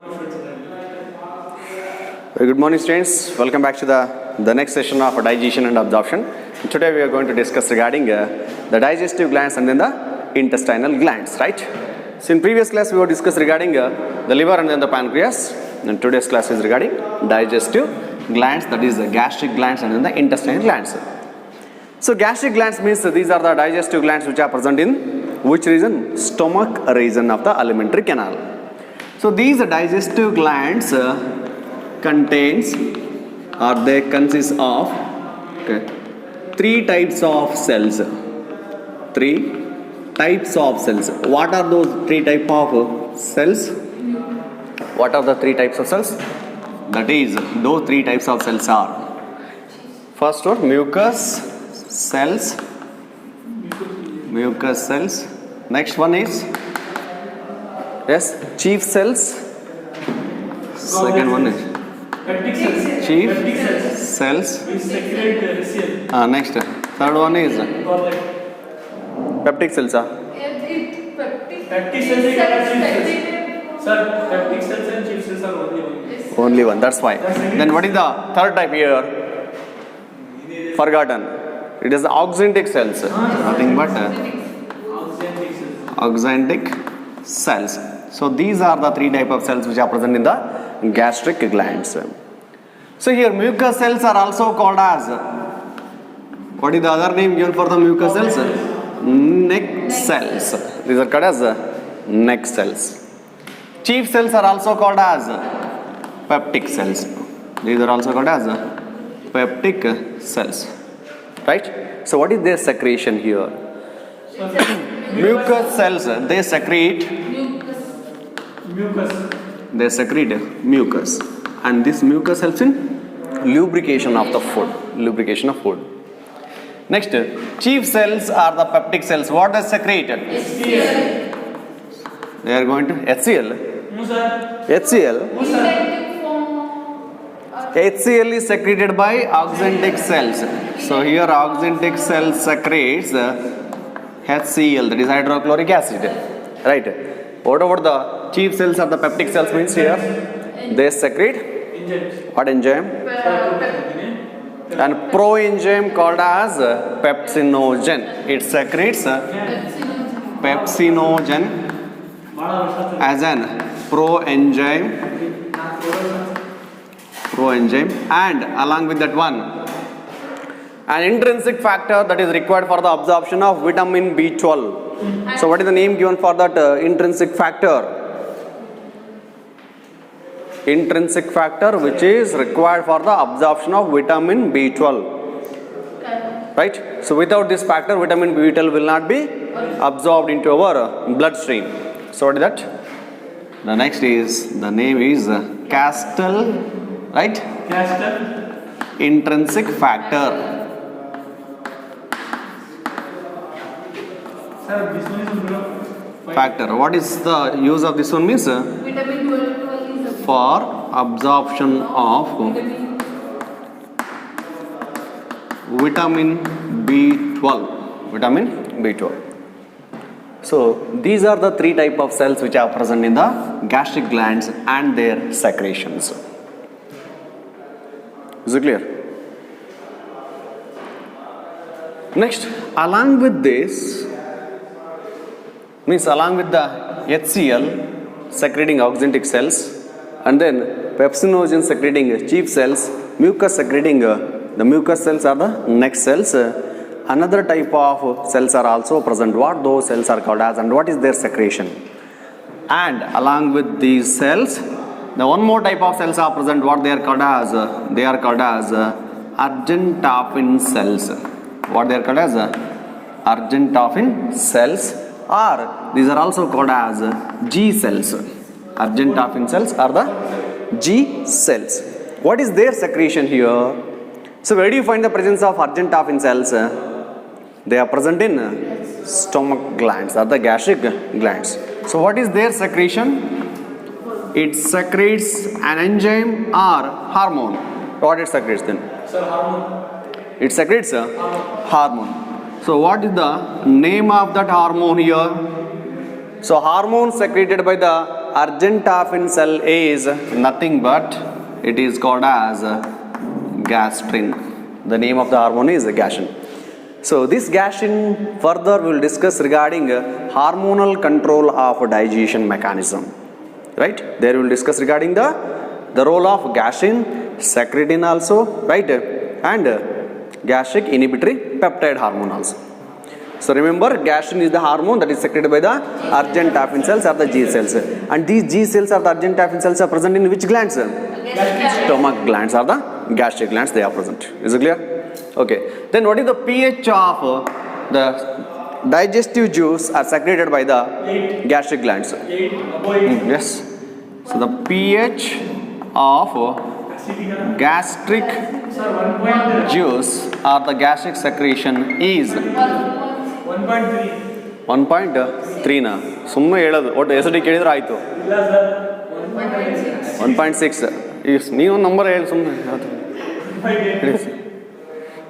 Very good morning, students. Welcome back to the next session of digestion and absorption. Today we are going to discuss regarding the digestive glands and then the intestinal glands, right? So in previous class we were discussed regarding the liver and then the pancreas. And today's class is regarding digestive glands, that is the gastric glands and then the intestinal glands. So gastric glands means these are the digestive glands which are present in which region? Stomach region of the alimentary canal. So these digestive glands contains or they consist of three types of cells. Three types of cells. What are those three types of cells? What are the three types of cells? That is, those three types of cells are first one, mucus cells. Mucus cells. Next one is chief cells. Second one is chief cells. Next, third one is peptic cells. Peptic cells and chief cells are only one. That's why. Then what is the third type here? Forgotten. It is the auxantic cells. Nothing but auxantic cells. So these are the three type of cells which are present in the gastric glands. So here mucus cells are also called as, what is the other name given for the mucus cells? Neck cells. These are called as neck cells. Chief cells are also called as peptic cells. These are also called as peptic cells. Right? So what is their secretion here? Mucus cells, they secrete mucus, and this mucus helps in lubrication of the food. Next, chief cells are the peptic cells. What does secrete? HCl. They are going to HCl. HCl is secreted by auxantic cells. So here auxantic cells secretes HCl, that is hydrochloric acid. Right. What about the chief cells or the peptic cells means here? They secrete what enzyme? And proenzyme called as pepsinogen. It secretes pepsinogen as an proenzyme, and along with that one, an intrinsic factor that is required for the absorption of vitamin B12. So what is the name given for that intrinsic factor? Intrinsic factor which is required for the absorption of vitamin B12. Right? So without this factor, vitamin B12 will not be absorbed into our bloodstream. So what is that? The next is, the name is Castle, right? Castle. Intrinsic factor. Sir, this one is Factor. What is the use of this one means? For absorption of vitamin B12. So these are the three type of cells which are present in the gastric glands and their secretions. Is it clear? Next, along with this, means along with the HCl secreting auxantic cells, and then pepsinogen secreting chief cells, mucus secreting the mucus cells are the neck cells. Another type of cells are also present. What those cells are called as and what is their secretion? And along with these cells, the one more type of cells are present. What they are called as? They are called as argentophin cells. What they are called as? Argentophin cells, or these are also called as G cells. Argentophin cells are the G cells. What is their secretion here? So where do you find the presence of argentophin cells? They are present in stomach glands or the gastric glands. So what is their secretion? It secretes an enzyme or hormone. What it secretes then? Sir, hormone. It secretes a hormone. So what is the name of that hormone here? So hormone secreted by the argentafin cell is nothing but it is called as gastrin. The name of the hormone is gastrin. So this gastrin further we will discuss regarding hormonal control of digestion mechanism. Right? There we will discuss regarding the role of gastrin, secretin also, right? And gastric inhibitory peptide hormone also. So remember, gastrin is the hormone that is secreted by the argentafin cells or the G cells. And these G cells or the argentafin cells are present in which glands? Stomach glands or the gastric glands, they are present. Is it clear? Okay. Then what is the pH of the digestive juice are secreted by the gastric glands? 8 above 8. Yes. So the pH of gastric Sir, 1.3. juice or the gastric secretion is 1.3. 1.3 ನಾ ಸುಮ್ಮನೆ ಹೇಳೋದು ಒಟ್ಟು acidic ಹೇಳಿದ್ರೆ ಆಯಿತು. ಇಲ್ಲ sir 1.6. 1.6 ಈಗ ನೀವು number ಹೇಳಿ ಸುಮ್ಮನೆ.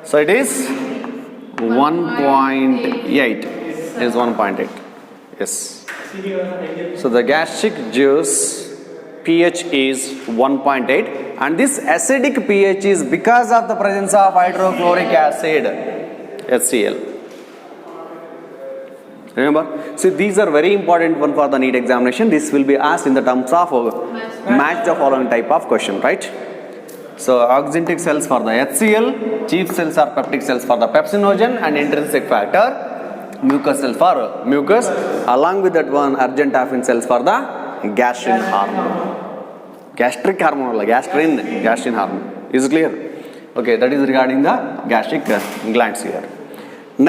So it is 1.8. It is 1.8. Yes. So the gastric juice pH is 1.8 and this acidic pH is because of the presence of hydrochloric acid HCl. Remember, see these are very important one for the NEET examination. This will be asked in the terms of match the following type of question, right? So oxyntic cells for the HCl, chief cells are peptic cells for the pepsinogen and intrinsic factor, mucus cells for mucus, along with that one argentafin cells for the gastrin hormone. Gastric hormone, gastrin hormone. Is it clear? Okay, that is regarding the gastric glands here.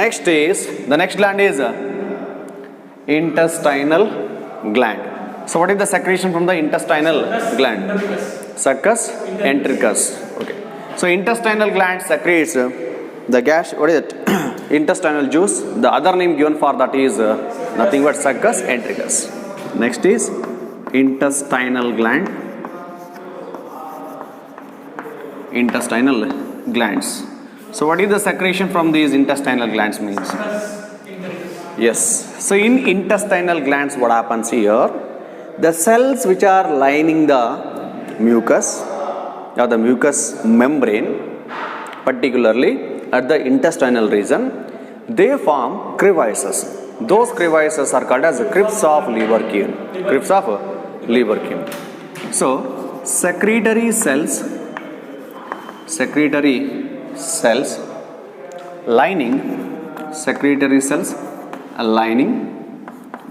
Next is, the next gland is intestinal gland. So what is the secretion from the intestinal gland? Succus entericus. Okay. So intestinal gland secretes the gas. What is it? Intestinal juice. The other name given for that is nothing but succus entericus. Next is intestinal gland. Intestinal glands. So what is the secretion from these intestinal glands means? Yes. So in intestinal glands what happens here? The cells which are lining the mucus or the mucus membrane, particularly at the intestinal region, they form crevices. Those crevices are called as crypts of Lieberkühn. Crypts of Lieberkühn. So secretory cells lining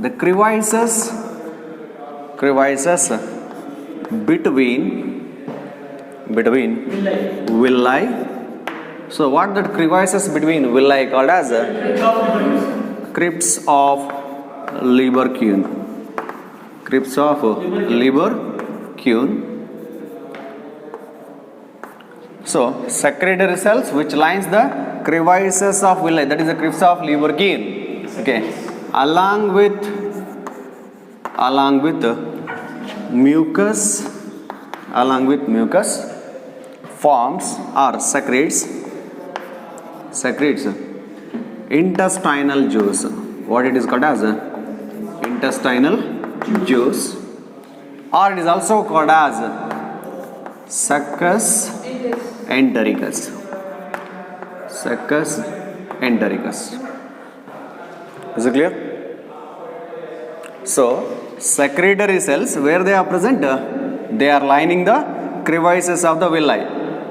the crevices between villi. So what that crevices between villi called as crypts of Lieberkühn. Crypts of Lieberkühn. So secretory cells which lines the crevices of villi, that is the crypts of Lieberkühn. Okay, along with mucus forms or secretes intestinal juice. What it is called as intestinal juice, or it is also called as succus entericus. Succus entericus. Is it clear? So secretory cells, where they are present, they are lining the crevices of the villi.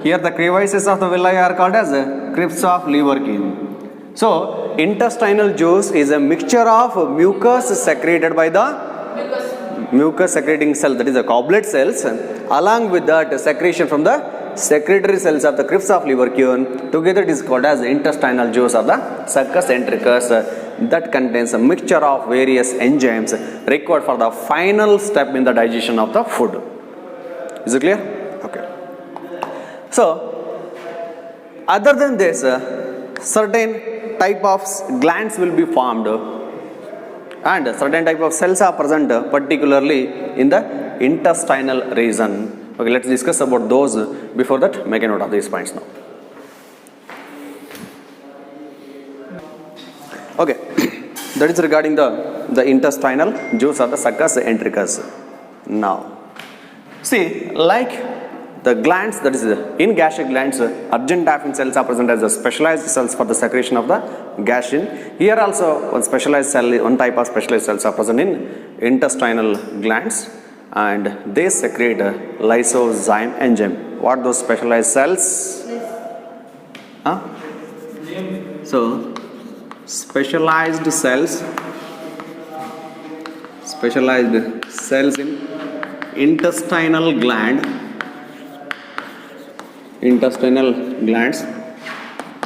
Here the crevices of the villi are called as crypts of Lieberkühn. So intestinal juice is a mixture of mucus secreted by the mucus secreting cell, that is the goblet cells, along with that secretion from the secretory cells of the crypts of Lieberkühn. Together it is called as intestinal juice or the succus entericus, that contains a mixture of various enzymes required for the final step in the digestion of the food. Is it clear? Okay. So other than this, certain type of glands will be formed and certain type of cells are present, particularly in the intestinal region. Okay, let's discuss about those. Before that, make a note of these points now. Okay, that is regarding the intestinal juice or the succus entericus. Now, see, like the glands, that is in gastric glands, argentafin cells are present as the specialized cells for the secretion of the gastrin. Here also one specialized cell, one type of specialized cells are present in intestinal glands, and they secrete a lysozyme enzyme. What those specialized cells? Huh? So, specialized cells in intestinal glands,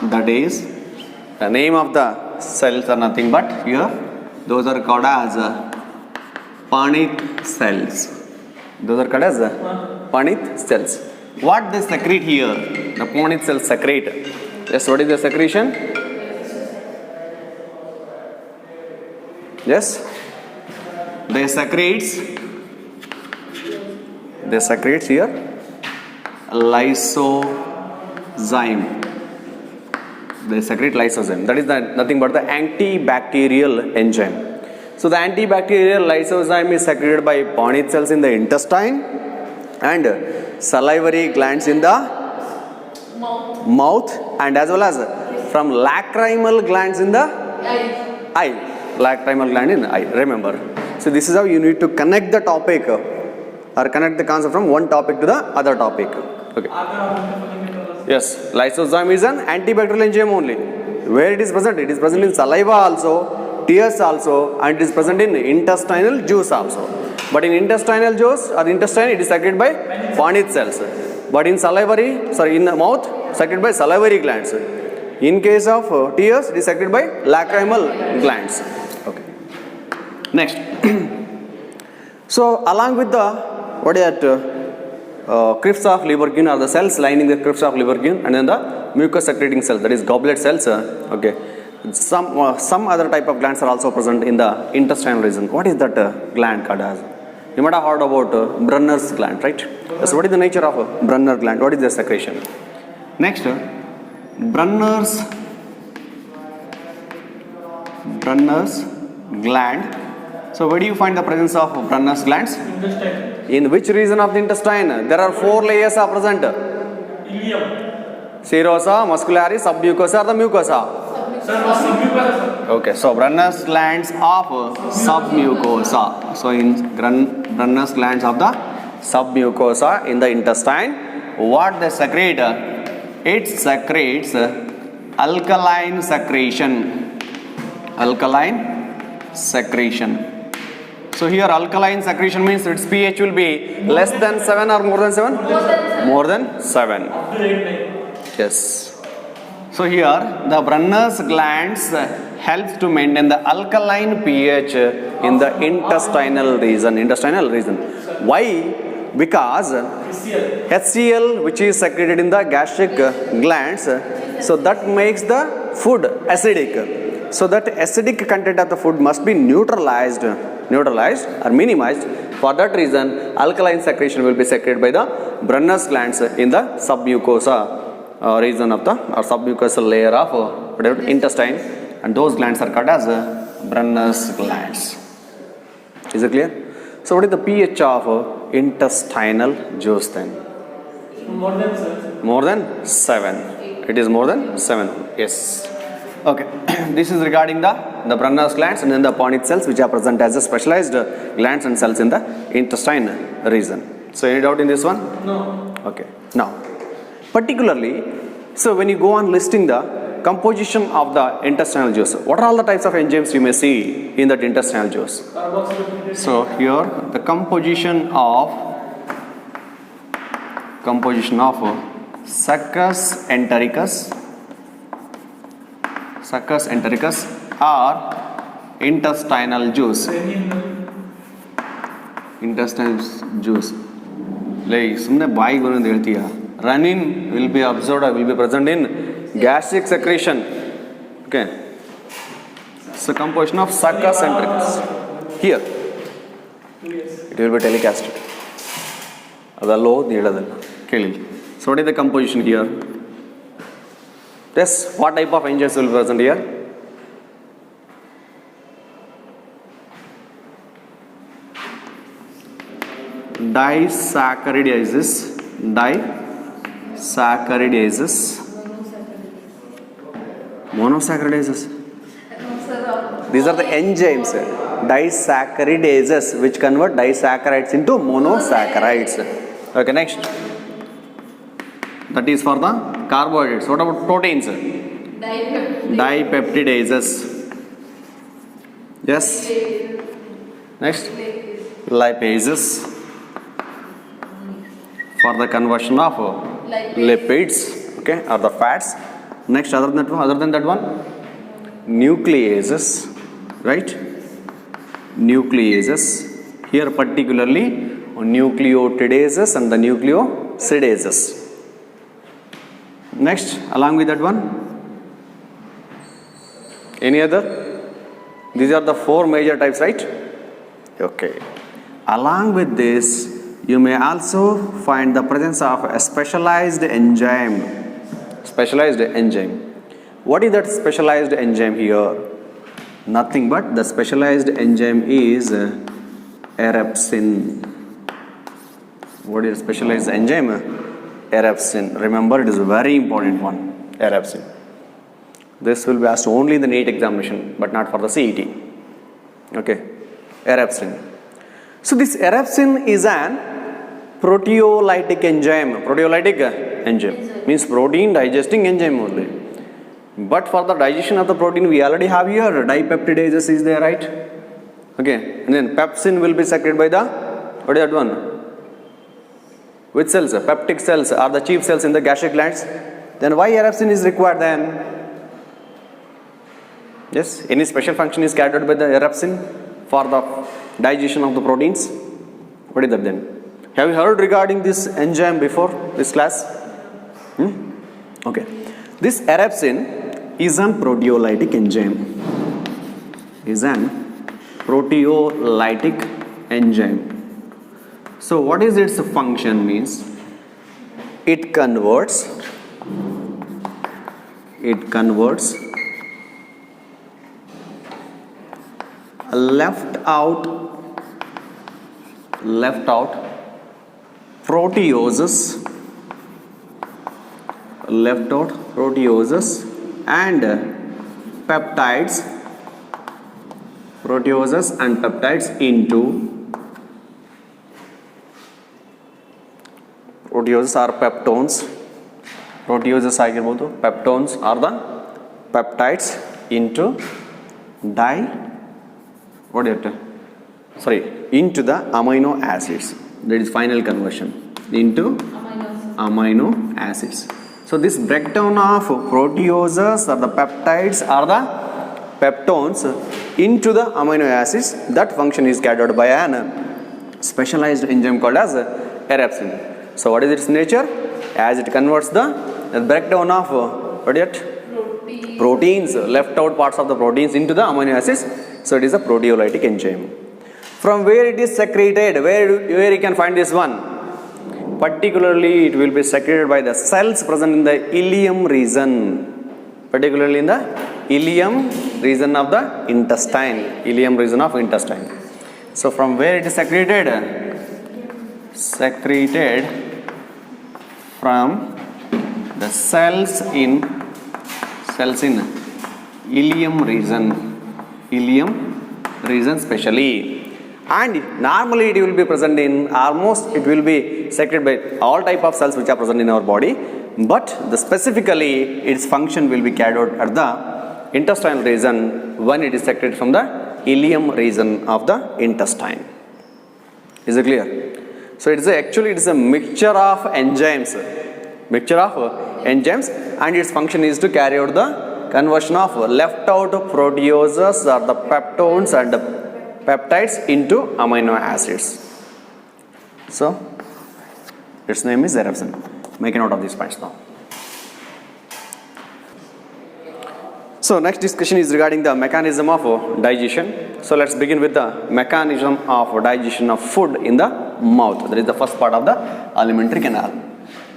that is, the name of the cells are nothing but here, those are called as Panith cells. Those are called as Panith cells. What they secrete here? The Panith cells secrete. Yes, what is the secretion? Yes? They secrete here lysozyme. They secrete lysozyme. That is nothing but the antibacterial enzyme. So the antibacterial lysozyme is secreted by Panith cells in the intestine and salivary glands in the mouth, and as well as from lacrimal glands in the eye. Lacrimal gland in the eye. Remember. So this is how you need to connect the topic or connect the concept from one topic to the other topic. Okay. Yes, lysozyme is an antibacterial enzyme only. Where it is present? It is present in saliva also, tears also, and it is present in intestinal juice also. But in intestinal juice or intestine, it is secreted by Panith cells. But in in the mouth, secreted by salivary glands. In case of tears, it is secreted by lacrimal glands. Okay. Next. So, along with the crypts of Lieberkühn are the cells lining the crypts of Lieberkühn, and then the mucus secreting cells, that is goblet cells. Okay. Some other type of glands are also present in the intestinal region. What is that gland called as? You might have heard about Brunner's gland, right? So, what is the nature of a Brunner gland? What is their secretion? Next, Brunner's gland. So, where do you find the presence of Brunner's glands? Intestine. In which region of the intestine? There are 4 layers are present. Ileum. Serosa, muscularis, submucosa, or the mucosa? Sir, submucosa. Okay, so Brunner's glands of submucosa. So, in Brunner's glands of the submucosa in the intestine, what they secrete? It secretes alkaline secretion. So here alkaline secretion means its pH will be less than 7 or more than 7? More than 7. Yes. So here the Brunner's glands helps to maintain the alkaline pH in the intestinal region. Why? Because HCl, which is secreted in the gastric glands, so that makes the food acidic. So that acidic content of the food must be neutralized or minimized. For that reason, alkaline secretion will be secreted by the Brunner's glands in the submucosa region of the or submucosal layer of intestine, and those glands are called as Brunner's glands. Is it clear? So what is the pH of intestinal juice then? More than 7. More than 7. It is more than 7. Yes. Okay. This is regarding the Brunner's glands and then the Panith cells, which are present as a specialized glands and cells in the intestine region. So any doubt in this one? No. Okay. Now, particularly, so when you go on listing the composition of the intestinal juice, what are all the types of enzymes you may see in that intestinal juice? So here the composition of Succus entericus or intestinal juice. Like sumne bayi gonnu heltiya. Renin will be absorbed or will be present in gastric secretion. Okay. So composition of Succus entericus. Here it will be telecasted. Adallo needadalla. Keli. So what is the composition here? Yes, what type of enzymes will be present here? disaccharidases, monosaccharidases. These are the enzymes, disaccharidases, which convert disaccharides into monosaccharides. Okay, next. That is for the carbohydrates. What about proteins? Dipeptidases. Yes. Next. Lipases. For the conversion of lipids, okay, or the fats. Next, other than that one, nucleases, right? Nucleases. Here particularly nucleotidases and the nucleosidases. Next, along with that one, any other? These are the 4 major types, right? Okay. Along with this, you may also find the presence of a specialized enzyme. Specialized enzyme. What is that specialized enzyme here? Nothing but the specialized enzyme is erepsin. What is specialized enzyme? Erepsin. Remember, it is a very important one. Erepsin. This will be asked only in the Neet examination, but not for the CET. Okay. Erepsin. So this erepsin is an proteolytic enzyme. Proteolytic enzyme means protein digesting enzyme only. But for the digestion of the protein, we already have here dipeptidases is there, right? Okay. And then pepsin will be secreted by the, what is that one? Which cells? Peptic cells are the chief cells in the gastric glands. Then why erepsin is required then? Yes. Any special function is carried out by the erepsin for the digestion of the proteins? What is that then? Have you heard regarding this enzyme before this class? Okay. This erepsin is an proteolytic enzyme. Is an proteolytic enzyme. So what is its function means? It converts left out proteoses and peptides into proteoses are peptones. Proteoses ಆಗಿರಬಹುದು, peptones are the peptides into into the amino acids. That is final conversion into amino acids. So this breakdown of proteoses or the peptides or the peptones into the amino acids, that function is carried out by an specialized enzyme called as erepsin. So what is its nature? As it converts the breakdown of proteins, left out parts of the proteins into the amino acids. So it is a proteolytic enzyme. From where it is secreted, where you can find this one? Particularly it will be secreted by the cells present in the ileum region. Particularly in the ileum region of the intestine. Ileum region of intestine. So from where it is secreted? Secreted from the cells in ileum region specially. And normally it will be present in almost, it will be secreted by all type of cells which are present in our body, but specifically its function will be carried out at the intestinal region when it is secreted from the ileum region of the intestine. Is it clear? So it is a mixture of enzymes, and its function is to carry out the conversion of left out proteoses or the peptones and the peptides into amino acids. So its name is erepsin. Make a note of these points now. So next discussion is regarding the mechanism of digestion. So let's begin with the mechanism of digestion of food in the mouth. That is the first part of the alimentary canal.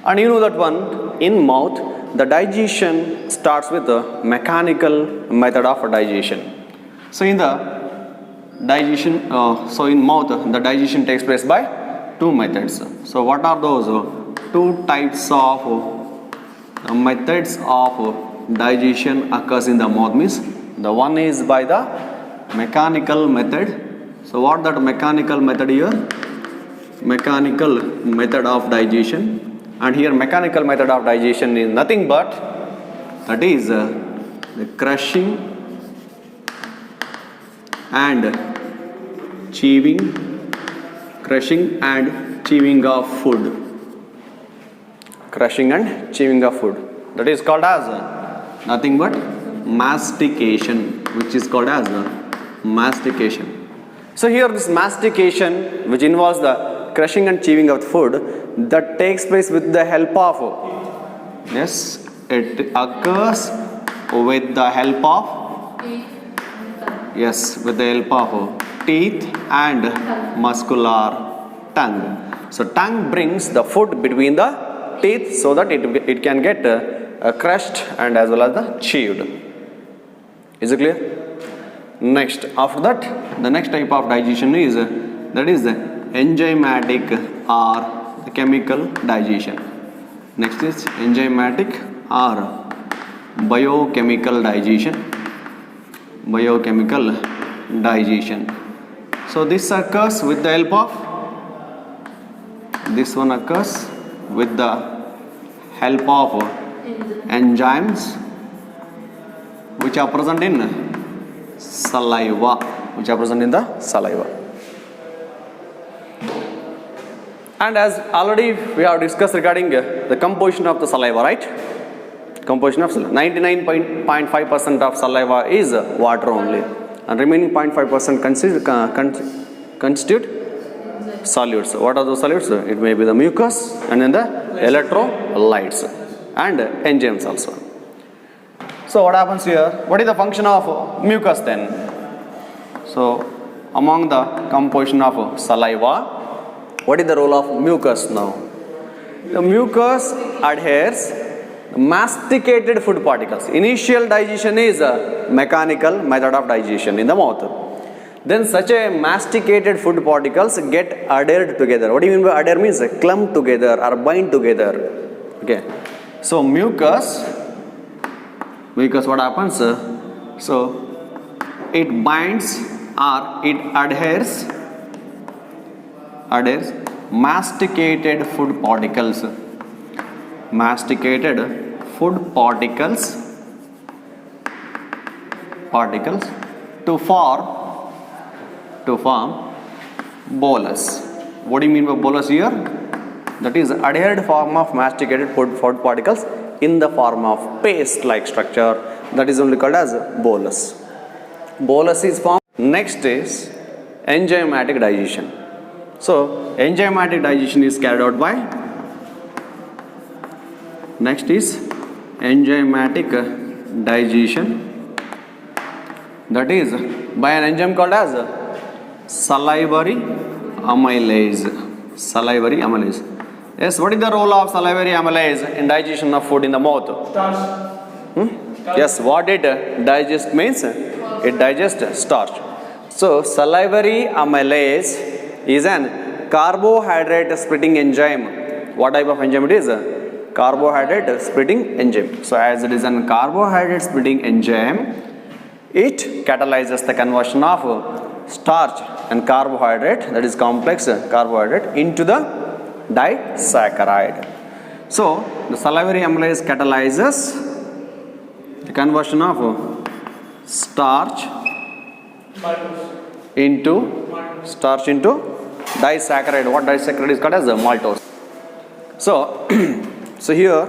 And you know that one, in mouth, the digestion starts with the mechanical method of digestion. So in the digestion, in mouth, the digestion takes place by two methods. So what are those? Two types of methods of digestion occurs in the mouth means the one is by the mechanical method. So what that mechanical method here? Mechanical method of digestion, and here mechanical method of digestion is nothing but that is the crushing and chewing of food. Crushing and chewing of food. That is called as nothing but mastication, which is called as mastication. So here this mastication, which involves the crushing and chewing of food, that takes place with the help of, yes, it occurs with the help of, yes, with the help of teeth and muscular tongue. So tongue brings the food between the teeth so that it can get crushed and as well as the chewed. Is it clear? Next, after that, the next type of digestion is that is the enzymatic or the chemical digestion. Next is enzymatic or biochemical digestion. Biochemical digestion. So this occurs with the help of, this one occurs with the help of enzymes which are present in saliva, And as already we have discussed regarding the composition of the saliva, right? Composition of saliva. 99.5% of saliva is water only, and remaining 0.5% constitute solutes. What are those solutes? It may be the mucus and then the electrolytes and enzymes also. So what happens here? What is the function of mucus then? So among the composition of saliva, what is the role of mucus now? The mucus adheres masticated food particles. Initial digestion is a mechanical method of digestion in the mouth. Then such a masticated food particles get adhered together. What do you mean by adhere? Means clump together or bind together. Okay. So mucus what happens? So it binds or it adheres masticated food particles to form bolus. What do you mean by bolus here? That is adhered form of masticated food particles in the form of paste-like structure. That is only called as bolus. Bolus is formed. Next is enzymatic digestion. So enzymatic digestion is carried out by, next is enzymatic digestion, that is by an enzyme called as salivary amylase. Yes, what is the role of salivary amylase in digestion of food in the mouth? Starch. Yes, what it digest means? It digests starch. So salivary amylase is an carbohydrate splitting enzyme. What type of enzyme it is? Carbohydrate splitting enzyme. So as it is an carbohydrate splitting enzyme, it catalyzes the conversion of starch and carbohydrate, that is complex carbohydrate, into the disaccharide. So the salivary amylase catalyzes the conversion of starch into disaccharide. What disaccharide is called as maltose. So so here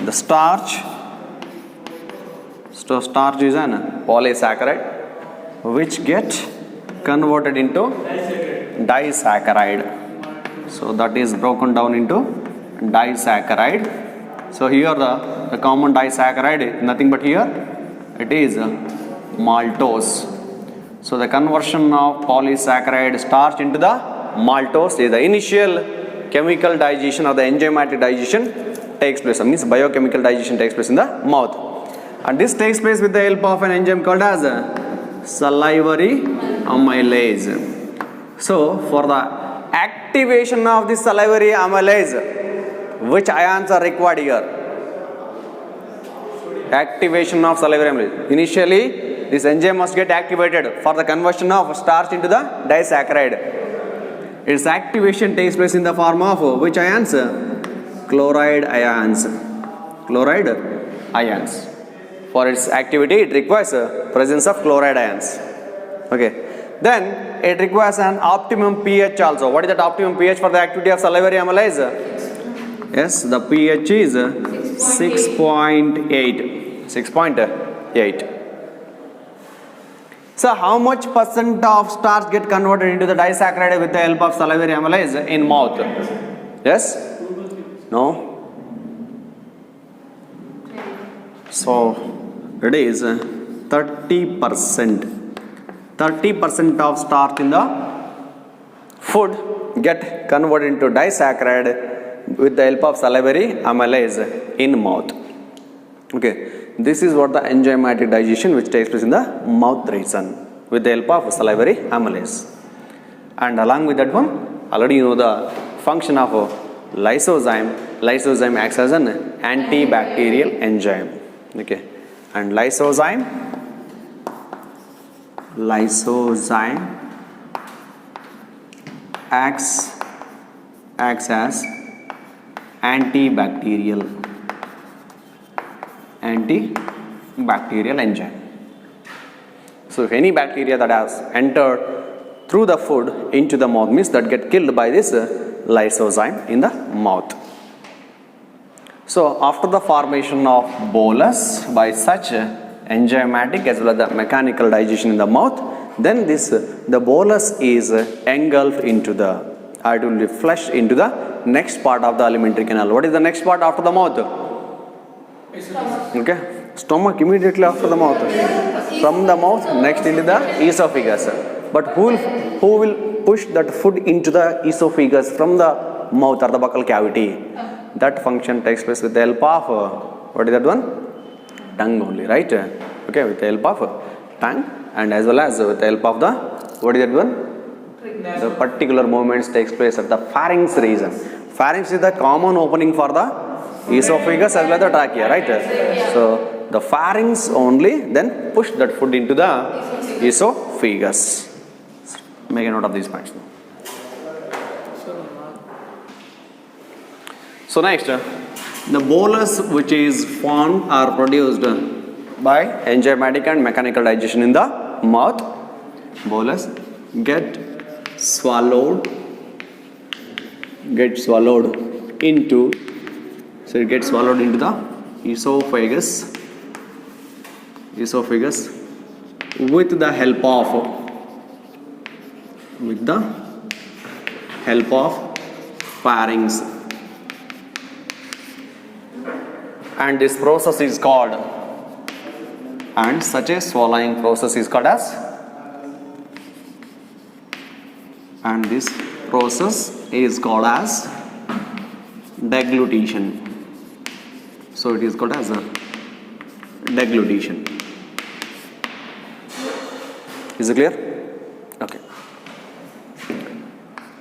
the starch is an polysaccharide which get converted into disaccharide. So that is broken down into disaccharide. So here the common disaccharide, nothing but here it is maltose. So the conversion of polysaccharide starch into the maltose is the initial chemical digestion or the enzymatic digestion takes place. That means biochemical digestion takes place in the mouth. And this takes place with the help of an enzyme called as salivary amylase. So for the activation of the salivary amylase. Which ions are required here? Activation of salivary amylase. Initially, this enzyme must get activated for the conversion of starch into the disaccharide. Its activation takes place in the form of which ions? Chloride ions. Chloride ions. For its activity, it requires presence of chloride ions. Okay. Then it requires an optimum pH also. What is that optimum pH for the activity of salivary amylase? Yes, the pH is 6.8. 6.8. So how much percent of starch get converted into the disaccharide with the help of salivary amylase in mouth? Yes? No? So it is 30%. 30% of starch in the food get converted into disaccharide with the help of salivary amylase in mouth. Okay, this is what the enzymatic digestion which takes place in the mouth region with the help of salivary amylase. And along with that one, already you know the function of lysozyme. Lysozyme acts as an antibacterial enzyme. Okay, and lysozyme acts as antibacterial enzyme. So if any bacteria that has entered through the food into the mouth means that get killed by this lysozyme in the mouth. So after the formation of bolus by such enzymatic as well as the mechanical digestion in the mouth, then the bolus is engulfed into the, it will be flushed into the next part of the alimentary canal. What is the next part after the mouth? Okay, stomach immediately after the mouth. From the mouth next into the esophagus. But who will push that food into the esophagus from the mouth or the buccal cavity? That function takes place with the help of what is that one? Tongue only, right? Okay, with the help of tongue and as well as with the help of the, what is that one? The particular movements takes place at the pharynx region. Pharynx is the common opening for the esophagus as well as the trachea, right? So the pharynx only then push that food into the esophagus. Make a note of these points. So next, the bolus which is formed or produced by enzymatic and mechanical digestion in the mouth, bolus get swallowed into, so it gets swallowed into the esophagus with the help of pharynx. And this process is called, and such a swallowing process is called as, and this process is called as deglutition. So it is called as a deglutition. Is it clear? Okay.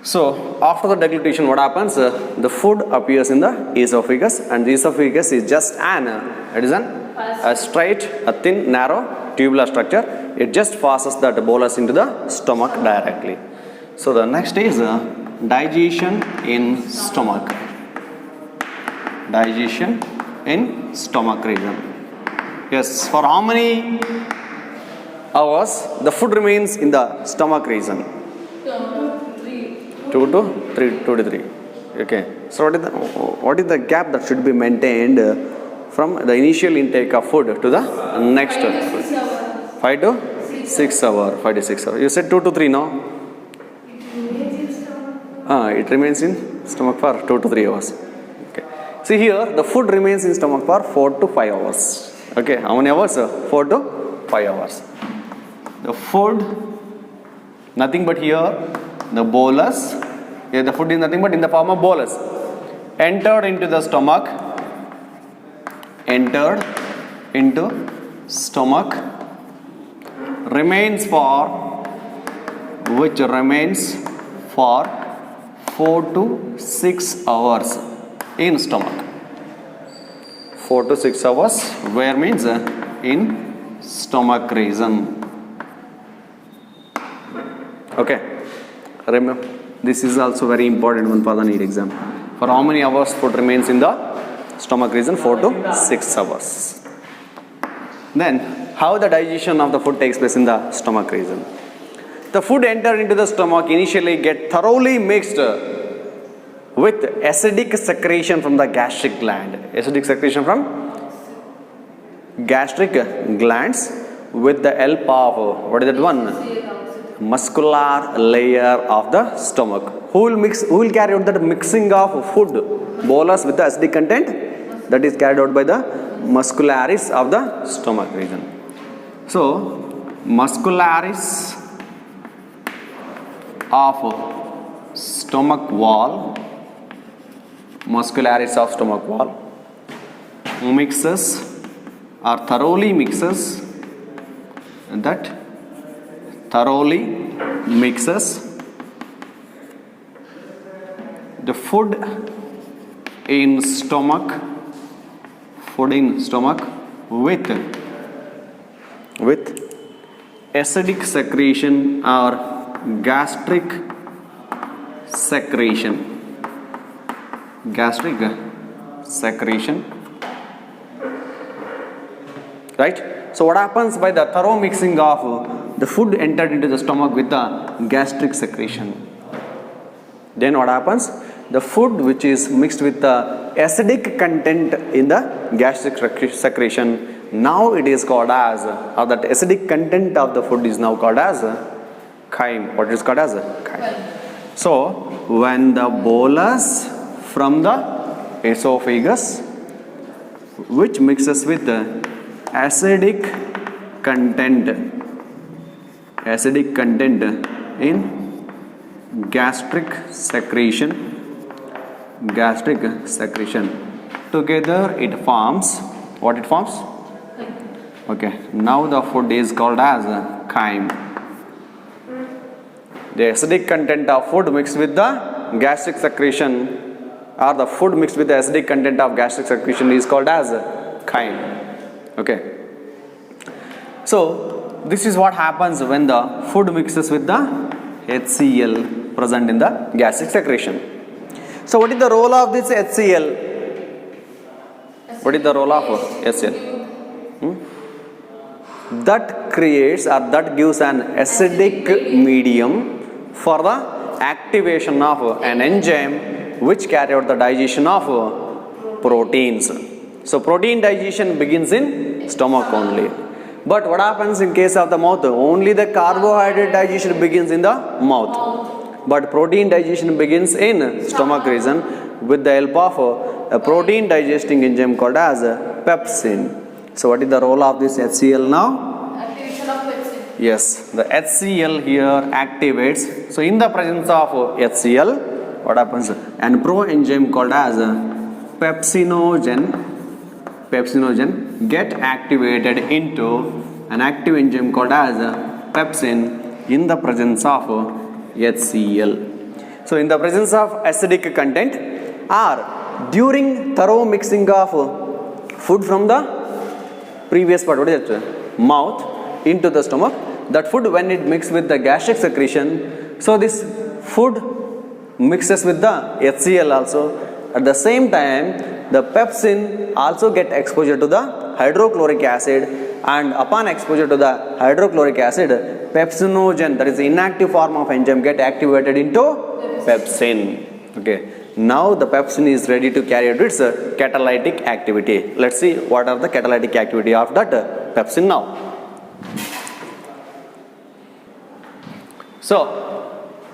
So after the deglutition, what happens? The food appears in the esophagus, and the esophagus is just a straight, a thin, narrow tubular structure. It just passes that bolus into the stomach directly. So the next is digestion in stomach. Digestion in stomach region. Yes, for how many hours the food remains in the stomach region? 2 to 3. Okay. So what is the gap that should be maintained from the initial intake of food to the next? 5 to 6 hours. 5 to 6 hours. You said 2 to 3, no? It remains in stomach for 2 to 3 hours. Okay. See here, the food remains in stomach for 4 to 5 hours. Okay. How many hours? 4 to 5 hours. The food, nothing but here, the bolus. Here the food is nothing but in the form of bolus. Entered into the stomach. Remains for 4 to 6 hours in stomach. 4 to 6 hours, where means in stomach region. Okay, remember, this is also very important one for the NEET exam. For how many hours food remains in the stomach region? 4 to 6 hours. Then, how the digestion of the food takes place in the stomach region? The food enter into the stomach, initially get thoroughly mixed with acidic secretion from the gastric gland. Acidic secretion from gastric glands with the help of, what is that one? Muscular layer of the stomach. Who will carry out that mixing of food bolus with the acidic content? That is carried out by the muscularis of the stomach region. So, muscularis of stomach wall, muscularis of stomach wall mixes or thoroughly mixes the food in stomach with acidic secretion or gastric secretion. Right? So what happens by the thorough mixing of the food entered into the stomach with the gastric secretion? Then what happens? The food which is mixed with the acidic content in the gastric secretion, now it is called as, or that acidic content of the food is now called as chyme. What is called as chyme? So when the bolus from the esophagus which mixes with the acidic content in gastric secretion, together it forms, what it forms? Okay, now the food is called as chyme. The acidic content of food mixed with the gastric secretion, or the food mixed with the acidic content of gastric secretion is called as chyme. Okay. So this is what happens when the food mixes with the HCl present in the gastric secretion. So what is the role of this HCl? What is the role of HCl? That creates or that gives an acidic medium for the activation of an enzyme which carry out the digestion of proteins. So protein digestion begins in stomach only. But what happens in case of the mouth? Only the carbohydrate digestion begins in the mouth. But protein digestion begins in stomach region with the help of a protein digesting enzyme called as pepsin. So what is the role of this HCl now? Activation of pepsin. Yes, the HCl here activates. So in the presence of HCl, what happens? An proenzyme called as pepsinogen get activated into an active enzyme called as pepsin in the presence of HCl. So in the presence of acidic content or during thorough mixing of food from the previous part, what is it? Mouth into the stomach, that food when it mixes with the gastric secretion, so this food mixes with the HCl also. At the same time, the pepsin also get exposure to the hydrochloric acid, and upon exposure to the hydrochloric acid, pepsinogen, that is the inactive form of enzyme, get activated into pepsin. Okay. Now the pepsin is ready to carry out its catalytic activity. Let's see what are the catalytic activity of that pepsin now. So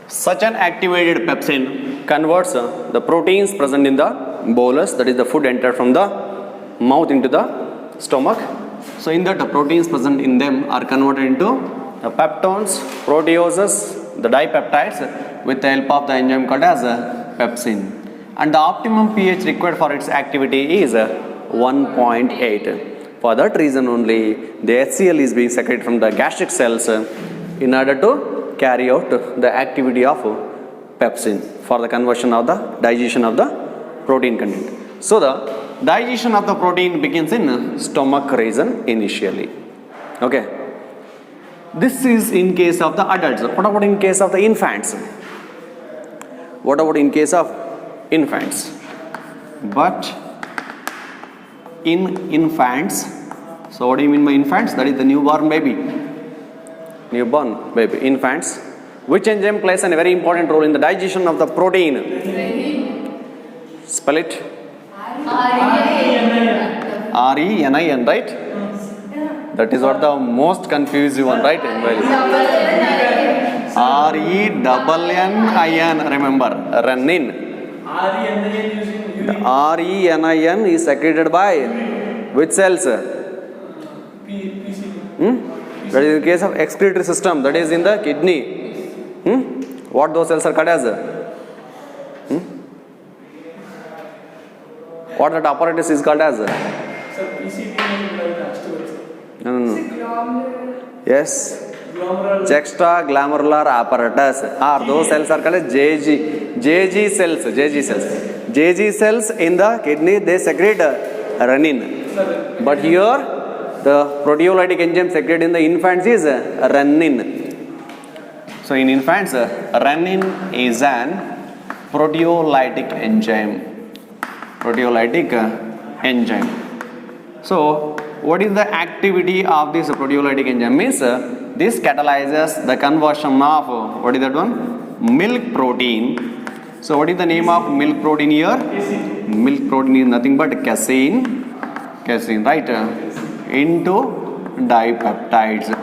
such an activated pepsin converts the proteins present in the bolus, that is the food entered from the mouth into the stomach. So in that the proteins present in them are converted into the peptones, proteoses, the dipeptides with the help of the enzyme called as pepsin. And the optimum pH required for its activity is 1.8. For that reason only the HCl is being secreted from the gastric cells in order to carry out the activity of pepsin for the conversion of the digestion of the protein content. So the digestion of the protein begins in stomach region initially. Okay. This is in case of the adults. What about in case of the infants? What about in case of infants? But in infants, so what do you mean by infants? That is the newborn baby. Newborn baby, infants. Which enzyme plays a very important role in the digestion of the protein? Spell it. RENIN, right? That is what the most confusing one, right? RENNIN, remember, renin. The RENIN is secreted by which cells? That is in case of excretory system, that is in the kidney. What those cells are called as? What that apparatus is called as? No. Yes. Juxtaglomerular apparatus. Those cells are called as JG cells. JG cells in the kidney, they secrete renin. But here, the proteolytic enzyme secreted in the infants is renin. So in infants, renin is an proteolytic enzyme. So what is the activity of this proteolytic enzyme? Means this catalyzes the conversion of, what is that one? Milk protein. So what is the name of milk protein here? Milk protein is nothing but casein, right? Into dipeptides.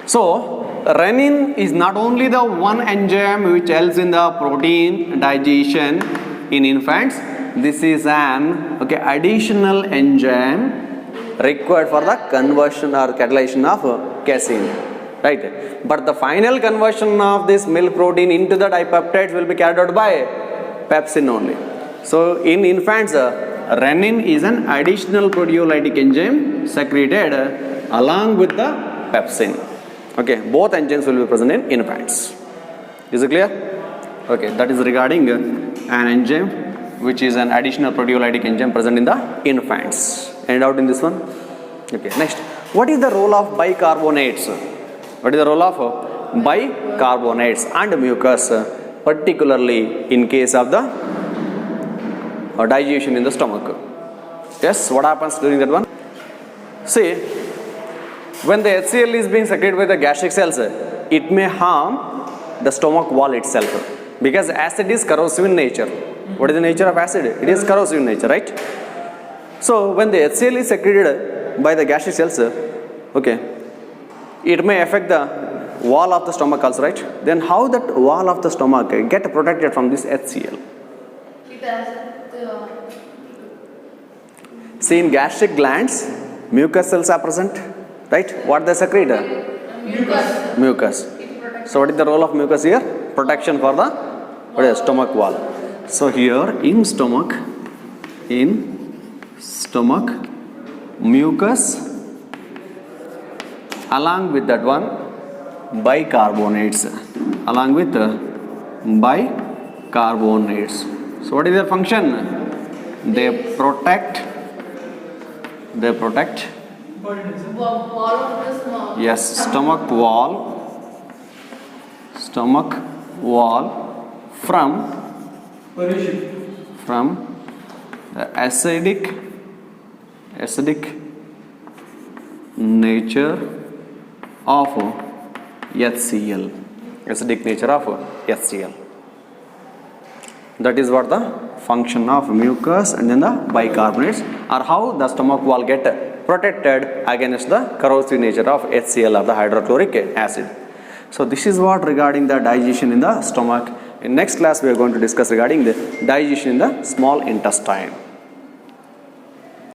So renin is not only the one enzyme which helps in the protein digestion in infants. This is an additional enzyme required for the conversion or catalyzation of casein, right? But the final conversion of this milk protein into the dipeptides will be carried out by pepsin only. So in infants, renin is an additional proteolytic enzyme secreted along with the pepsin. Okay, both enzymes will be present in infants. Is it clear? Okay, that is regarding an enzyme which is an additional proteolytic enzyme present in the infants. Any doubt in this one? Okay, next. What is the role of bicarbonates? What is the role of bicarbonates and mucus, particularly in case of the digestion in the stomach? Yes, what happens during that one? See, when the HCl is being secreted by the gastric cells, it may harm the stomach wall itself because acid is corrosive in nature. What is the nature of acid? It is corrosive in nature, right? So when the HCl is secreted by the gastric cells, it may affect the wall of the stomach also, right? Then how that wall of the stomach get protected from this HCl? See, in gastric glands, mucus cells are present, right? What they secrete? Mucus. So what is the role of mucus here? Protection for the stomach wall. So here in stomach, mucus, along with that one, bicarbonates. So what is their function? They protect. Yes, stomach wall from the acidic nature of HCl. That is what the function of mucus and then the bicarbonates, or how the stomach wall get protected against the corrosive nature of HCl, or the hydrochloric acid. So this is what regarding the digestion in the stomach. In next class we are going to discuss regarding the digestion in the small intestine.